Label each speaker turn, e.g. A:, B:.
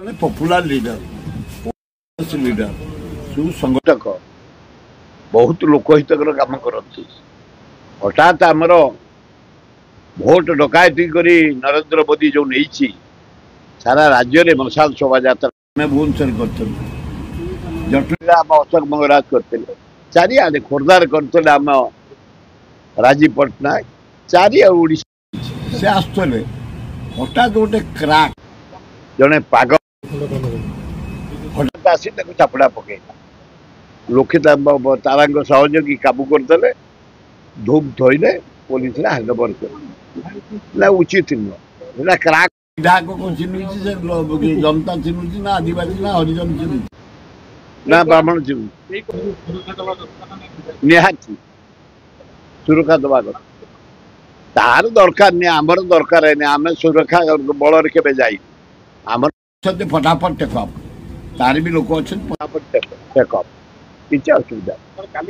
A: popular leader leader सुसंगठक बहुत लोकहितकर काम करती हठात आमर भोट डकायती करी नरेंद्र मोदी जो नहीं सारा राज्य में मशाल शोभा यात्रा भुवनेश्वर कर जटुला अशोक मंगराज करते चारिआडे खोर्धार करते आम राजीव पट्टनायक चारिआडे से आसुले हठात गोटे क्राक जड़े पाग हठात आसी चापड़ा पकईला लोके तारा सहयोगी काबू करदे धूप धोइले पुलिस हैंडओवर कर उचित नुह क्राक कौन चिन्ह जनता चिन्ह ना आदिवासी ना हरिजन चिन्ह ना ब्राह्मण चिन्ह निहाती सुरक्षा दवा तार दरकार नहीं आमर दरकार है आम सुरक्षा बल के जाई आमर फटाफट टेकअप तार भी लोक अच्छे फटाफट टेकअप किसी असुविधा